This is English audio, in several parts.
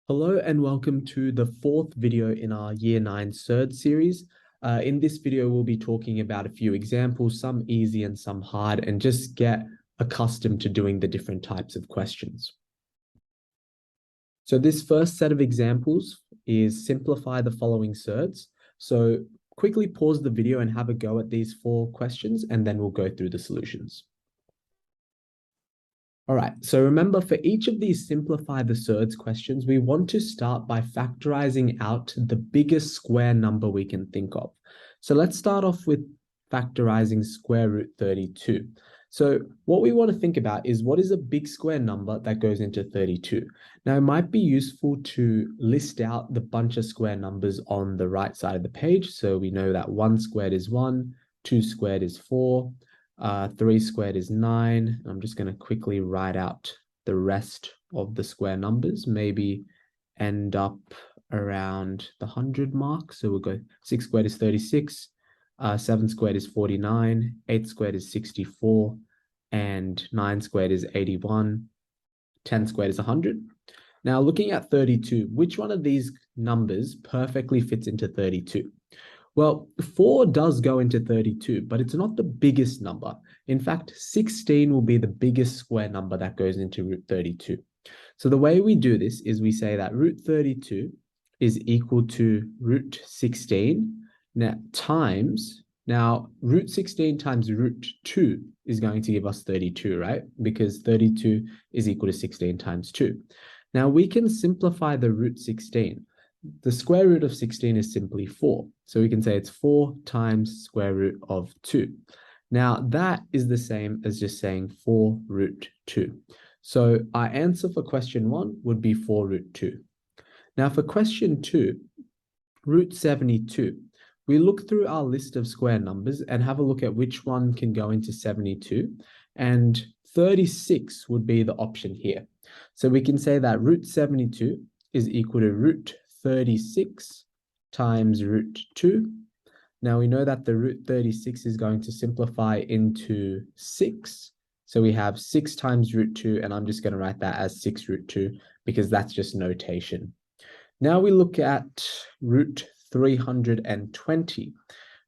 Hello and welcome to the fourth video in our Year 9 Surds series. In this video, we'll be talking about a few examples, some easy and some hard, and just get accustomed to doing the different types of questions. So this first set of examples is simplify the following surds. So quickly pause the video and have a go at these 4 questions, and then we'll go through the solutions. All right, so remember for each of these simplify the surds questions, we want to start by factorizing out the biggest square number we can think of. So let's start off with factorizing square root 32. So what we want to think about is what is a big square number that goes into 32? Now, it might be useful to list out the bunch of square numbers on the right side of the page. So we know that 1 squared is 1, 2 squared is 4, 3 squared is 9. I'm just going to quickly write out the rest of the square numbers, maybe end up around the 100 mark. So we'll go 6 squared is 36, 7 squared is 49, 8 squared is 64, and 9 squared is 81, 10 squared is 100. Now looking at 32, which one of these numbers perfectly fits into 32? Well, 4 does go into 32, but it's not the biggest number. In fact, 16 will be the biggest square number that goes into root 32. So the way we do this is we say that root 32 is equal to root 16 now root 16 times root 2 is going to give us 32, right? Because 32 is equal to 16 times 2. Now we can simplify the root 16. The square root of 16 is simply 4. So we can say it's 4 times square root of 2. Now that is the same as just saying 4 root 2. So our answer for question 1 would be 4 root 2. Now for question 2, root 72, we look through our list of square numbers and have a look at which one can go into 72. And 36 would be the option here. So we can say that root 72 is equal to root 36 times root 2. Now we know that the root 36 is going to simplify into 6. So we have 6 times root 2, and I'm just going to write that as 6 root 2 because that's just notation. Now we look at root 320.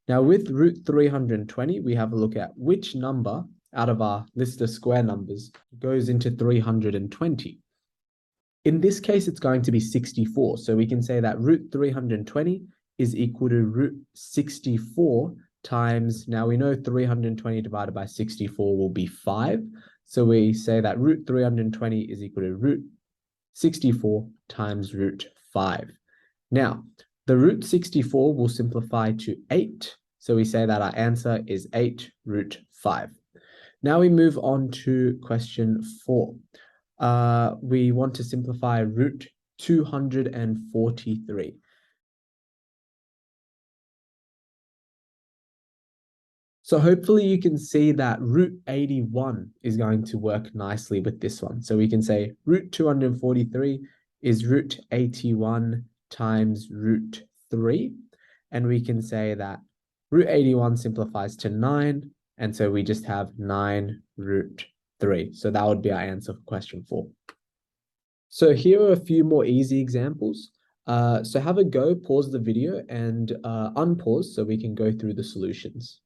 Now with root 320, we have a look at which number out of our list of square numbers goes into 320. In this case, it's going to be 64. So we can say that root 320 is equal to root 64 times, now we know 320 divided by 64 will be 5. So we say that root 320 is equal to root 64 times root 5. Now, the root 64 will simplify to 8. So we say that our answer is 8 root 5. Now we move on to question 4. We want to simplify root 243. So hopefully you can see that root 81 is going to work nicely with this one. So we can say root 243 is root 81 times root 3. And we can say that root 81 simplifies to 9. And so we just have 9 root 3. So that would be our answer for question 4. So here are a few more easy examples. So have a go, pause the video and unpause so we can go through the solutions.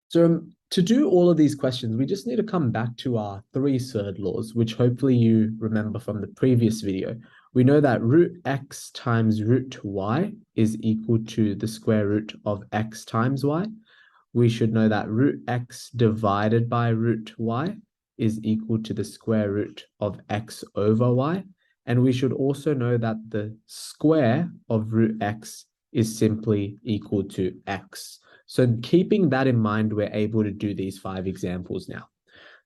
So to do all of these questions, we just need to come back to our 3 surd laws, which hopefully you remember from the previous video. We know that root x times root y is equal to the square root of x times y. We should know that root x divided by root y is equal to the square root of x over y. And we should also know that the square of root x is simply equal to x. So keeping that in mind, we're able to do these 5 examples now.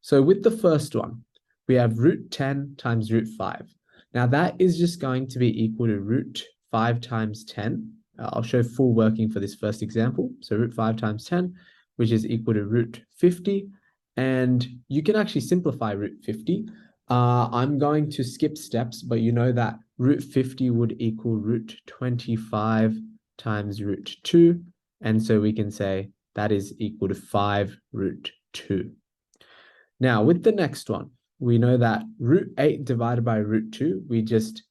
So with the first one, we have root 10 times root 5. Now that is just going to be equal to root 5 times 10. I'll show full working for this first example. So root 5 times 10, which is equal to root 50. And you can actually simplify root 50. I'm going to skip steps, but you know that root 50 would equal root 25 times root 2. And so we can say that is equal to 5 root 2. Now with the next one, we know that root 8 divided by root 2, we just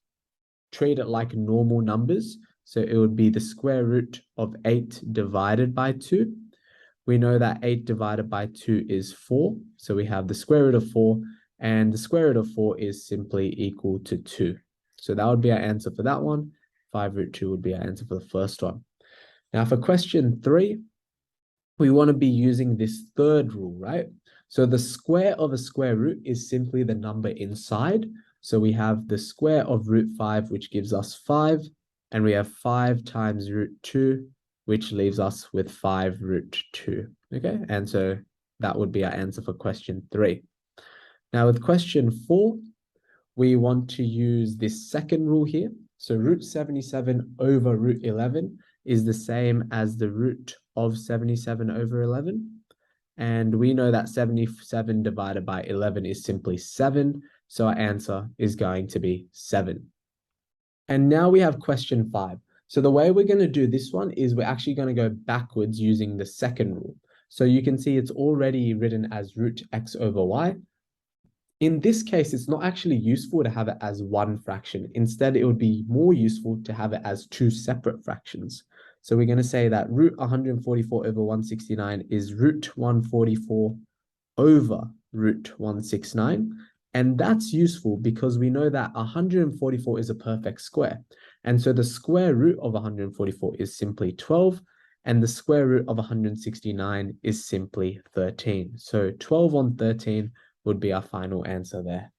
treat it like normal numbers. So it would be the square root of 8 divided by 2. We know that 8 divided by 2 is 4. So we have the square root of 4, and the square root of 4 is simply equal to 2. So that would be our answer for that one. 5 root 2 would be our answer for the first one. Now for question 3, we want to be using this third rule, right? So the square of a square root is simply the number inside. So we have the square of root 5, which gives us 5, and we have 5 times root 2, which leaves us with 5 root 2, okay? And so that would be our answer for question 3. Now with question 4, we want to use this second rule here. So root 77 over root 11 is the same as the root of 77 over 11. And we know that 77 divided by 11 is simply 7. So our answer is going to be 7. And now we have question 5. So the way we're going to do this one is we're actually going to go backwards using the second rule. So you can see it's already written as root x over y. In this case, it's not actually useful to have it as one fraction. Instead, it would be more useful to have it as two separate fractions. So we're going to say that root 144 over 169 is root 144 over root 169. And that's useful because we know that 144 is a perfect square. And so the square root of 144 is simply 12. And the square root of 169 is simply 13. So 12 on 13 would be our final answer there.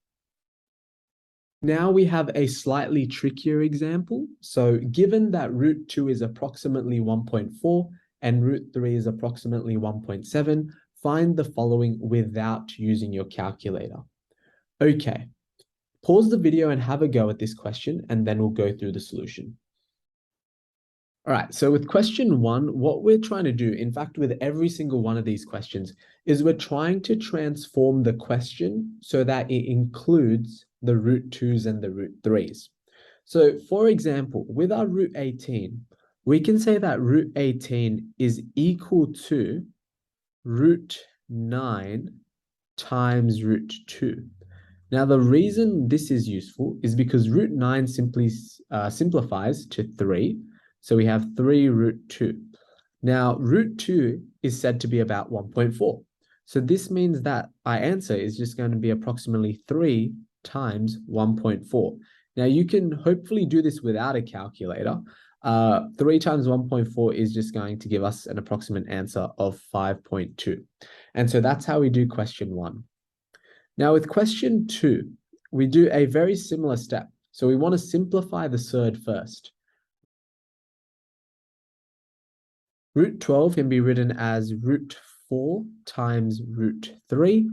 Now we have a slightly trickier example. So given that root 2 is approximately 1.4 and root 3 is approximately 1.7, find the following without using your calculator. Okay, pause the video and have a go at this question, and then we'll go through the solution. All right, so with question 1, what we're trying to do, in fact, with every single one of these questions, is we're trying to transform the question so that it includes the root 2s and the root 3s. So for example, with our root 18, we can say that root 18 is equal to root 9 times root 2. Now, the reason this is useful is because root 9 simply simplifies to 3. So we have 3 root 2. Now, root 2 is said to be about 1.4. So this means that our answer is just going to be approximately 3 times 1.4. Now, you can hopefully do this without a calculator. 3 times 1.4 is just going to give us an approximate answer of 5.2. And so that's how we do question 1. Now, with question 2, we do a very similar step. So we want to simplify the surd first. Root 12 can be written as root 4 times root 3.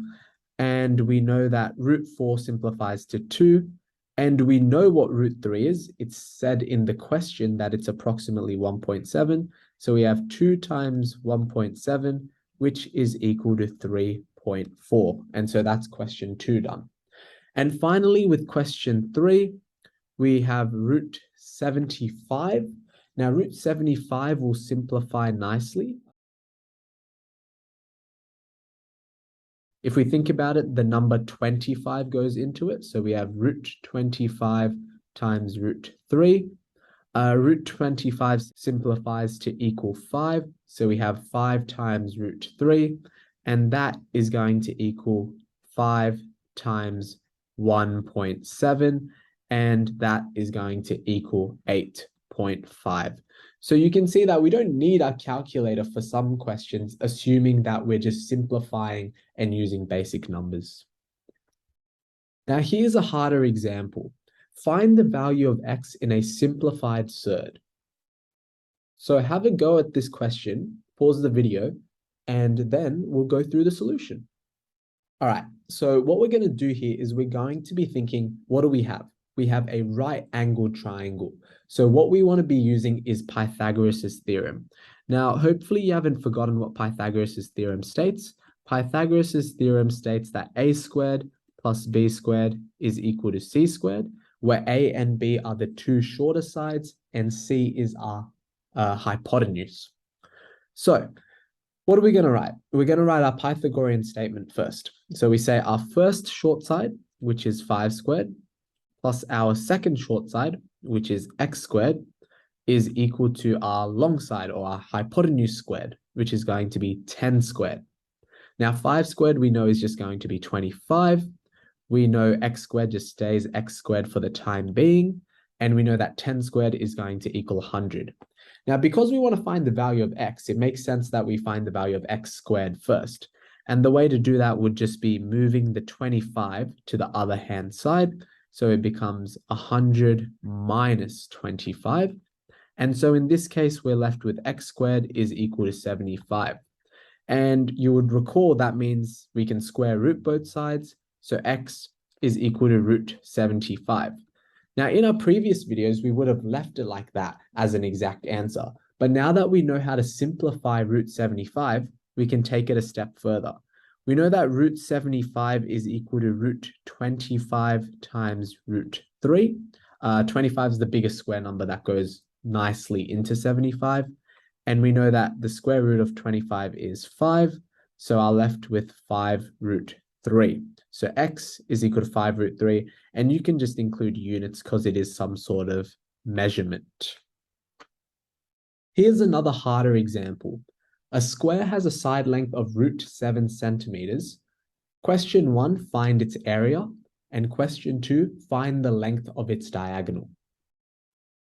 And we know that root 4 simplifies to 2. And we know what root 3 is. It's said in the question that it's approximately 1.7. So we have 2 times 1.7, which is equal to 3.4. And so that's question 2 done. And finally, with question 3, we have root 75. Now, root 75 will simplify nicely. If we think about it, the number 25 goes into it. So we have root 25 times root 3. Root 25 simplifies to equal 5. So we have 5 times root 3. And that is going to equal 5 times 1.7. And that is going to equal 8.5. So you can see that we don't need our calculator for some questions, assuming that we're just simplifying and using basic numbers. Now here's a harder example. Find the value of x in a simplified surd. So have a go at this question, pause the video, and then we'll go through the solution. All right, so what we're going to do here is we're going to be thinking, what do we have? We have a right-angled triangle. So what we want to be using is Pythagoras' theorem. Now, hopefully you haven't forgotten what Pythagoras' theorem states. Pythagoras' theorem states that a squared plus b squared is equal to c squared, where a and b are the two shorter sides and c is our hypotenuse. So what are we going to write? We're going to write our Pythagorean statement first. So we say our first short side, which is 5 squared, plus our second short side, which is x squared, is equal to our long side or our hypotenuse squared, which is going to be 10 squared. Now 5 squared we know is just going to be 25. We know x squared just stays x squared for the time being. And we know that 10 squared is going to equal 100. Now, because we want to find the value of x, it makes sense that we find the value of x squared first. And the way to do that would just be moving the 25 to the other hand side. So it becomes 100 minus 25. And so in this case, we're left with x squared is equal to 75. And you would recall that means we can square root both sides. So x is equal to root 75. Now, in our previous videos, we would have left it like that as an exact answer. But now that we know how to simplify root 75, we can take it a step further. We know that root 75 is equal to root 25 times root 3. 25 is the biggest square number that goes nicely into 75. And we know that the square root of 25 is 5. So I'm left with 5 root 3. So x is equal to 5 root 3. And you can just include units because it is some sort of measurement. Here's another harder example. A square has a side length of root 7 centimeters. Question 1, find its area. And question 2, find the length of its diagonal.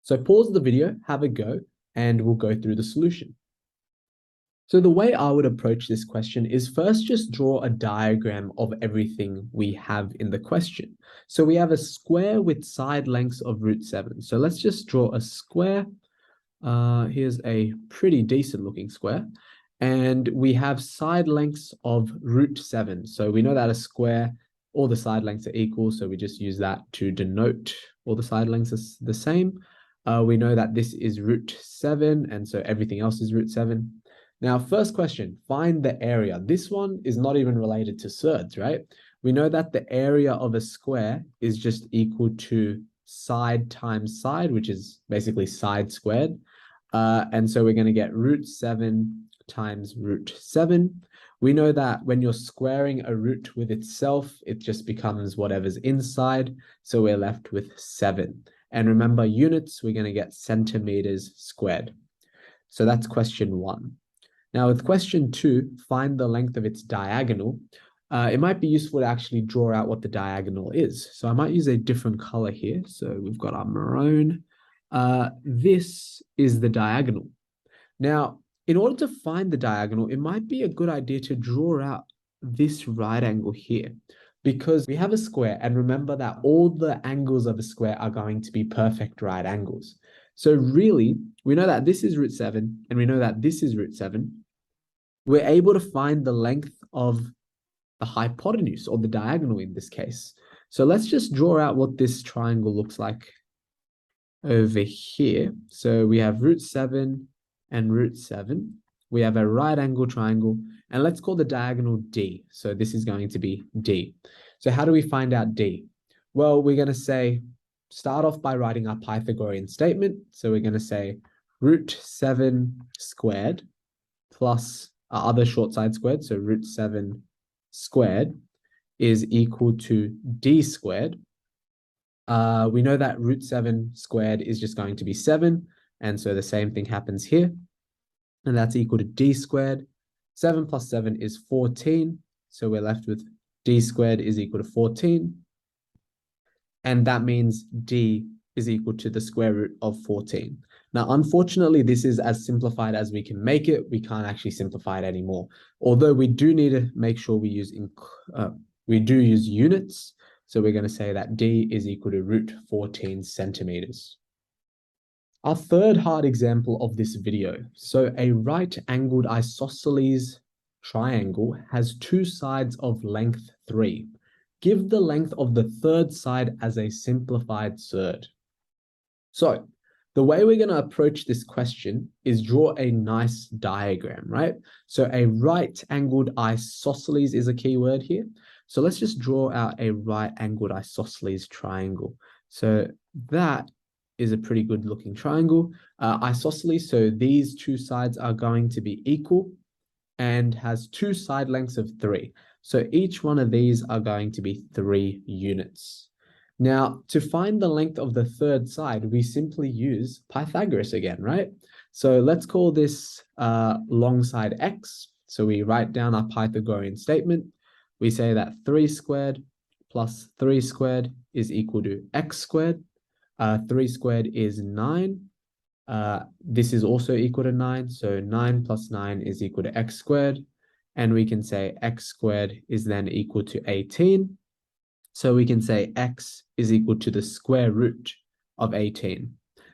So pause the video, have a go, and we'll go through the solution. So the way I would approach this question is first just draw a diagram of everything we have in the question. So we have a square with side lengths of root 7. So let's just draw a square. Here's a pretty decent looking square. And we have side lengths of root 7. So we know that a square, all the side lengths are equal. So we just use that to denote all the side lengths are the same. We know that this is root 7. And so everything else is root 7. Now, first question, find the area. This one is not even related to surds, right? We know that the area of a square is just equal to side times side, which is basically side squared. And so we're going to get root 7 times root 7. We know that when you're squaring a root with itself, it just becomes whatever's inside. So we're left with 7. And remember, units, we're going to get centimeters squared. So that's question 1. Now with question 2, find the length of its diagonal. It might be useful to actually draw out what the diagonal is. So I might use a different color here. So we've got our maroon. This is the diagonal. Now, in order to find the diagonal, it might be a good idea to draw out this right angle here, because we have a square, and remember that all the angles of a square are going to be perfect right angles. So really, we know that this is root 7, and we know that this is root 7. We're able to find the length of the hypotenuse, or the diagonal in this case. So let's just draw out what this triangle looks like over here. So we have root 7 and root 7. We have a right angle triangle, and let's call the diagonal D. So this is going to be D. So how do we find out D? Well, we're going to start off by writing our Pythagorean statement. So we're going to say root 7 squared plus our other short side squared, so root 7 squared is equal to D squared. We know that root 7 squared is just going to be 7, and so the same thing happens here, and that's equal to D squared. 7 plus 7 is 14, so we're left with D squared is equal to 14, and that means D is equal to the square root of 14. Now, unfortunately, this is as simplified as we can make it. We can't actually simplify it anymore. Although we do need to make sure we use units. So we're going to say that D is equal to root 14 centimeters. Our third hard example of this video. So a right-angled isosceles triangle has two sides of length 3. Give the length of the third side as a simplified surd. So the way we're going to approach this question is draw a nice diagram, right? So a right-angled isosceles is a key word here. So let's just draw out a right-angled isosceles triangle. So that is a pretty good looking triangle. Isosceles, so these two sides are going to be equal and has two side lengths of 3. So each one of these are going to be 3 units. Now, to find the length of the third side, we simply use Pythagoras again, right? So let's call this long side x. So we write down our Pythagorean statement. We say that 3 squared plus 3 squared is equal to x squared. 3 squared is 9. This is also equal to 9. So 9 plus 9 is equal to x squared. And we can say x squared is then equal to 18. So we can say x is equal to the square root of 18.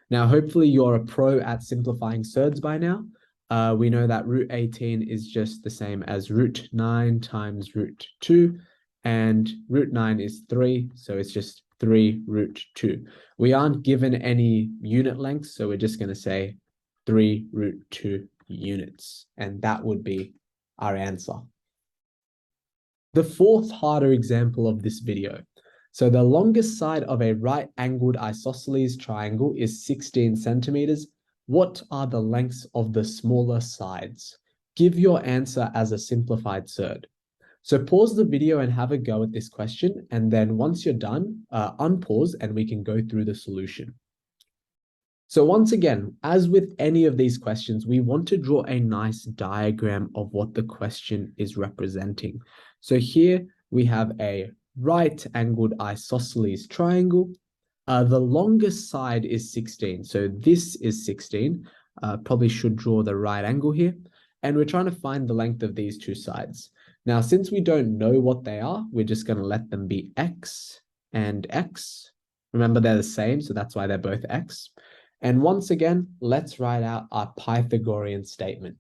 Now, hopefully you're a pro at simplifying surds by now. We know that root 18 is just the same as root 9 times root 2. And root 9 is 3, so it's just 3 root 2. We aren't given any unit lengths, so we're just going to say 3 root 2 units. And that would be our answer. The fourth harder example of this video. So the longest side of a right-angled isosceles triangle is 16 centimeters. What are the lengths of the smaller sides? Give your answer as a simplified surd. So pause the video and have a go at this question. And then once you're done, unpause and we can go through the solution. So once again, as with any of these questions, we want to draw a nice diagram of what the question is representing. So here we have a right-angled isosceles triangle. The longest side is 16. So this is 16. Probably should draw the right angle here. And we're trying to find the length of these two sides. Now, since we don't know what they are, we're just going to let them be x and x. Remember, they're the same, so that's why they're both x. And once again, let's write out our Pythagorean statement.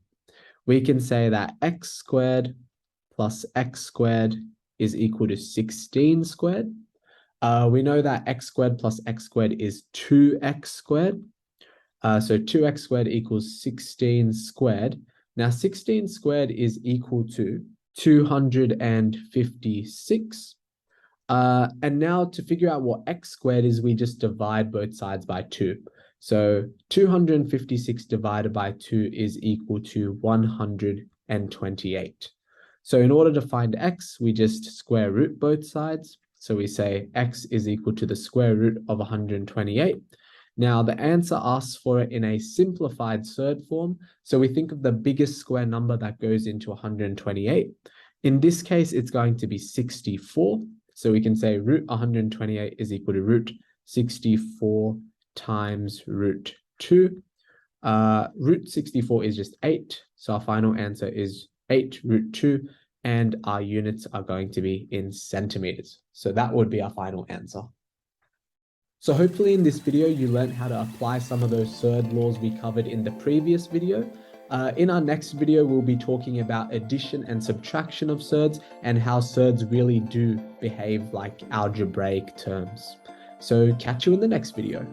We can say that x squared plus x squared is equal to 16 squared. We know that x squared plus x squared is 2x squared. So 2x squared equals 16 squared. Now 16 squared is equal to 256. And now to figure out what x squared is, we just divide both sides by 2. So 256 divided by 2 is equal to 128. So in order to find x, we just square root both sides. So we say x is equal to the square root of 128. Now the answer asks for it in a simplified surd form. So we think of the biggest square number that goes into 128. In this case, it's going to be 64. So we can say root 128 is equal to root 64 times root 2. Root 64 is just 8. So our final answer is 8 root 2. And our units are going to be in centimeters. So that would be our final answer. So hopefully in this video, you learned how to apply some of those surd laws we covered in the previous video. In our next video, we'll be talking about addition and subtraction of surds and how surds really do behave like algebraic terms. So catch you in the next video.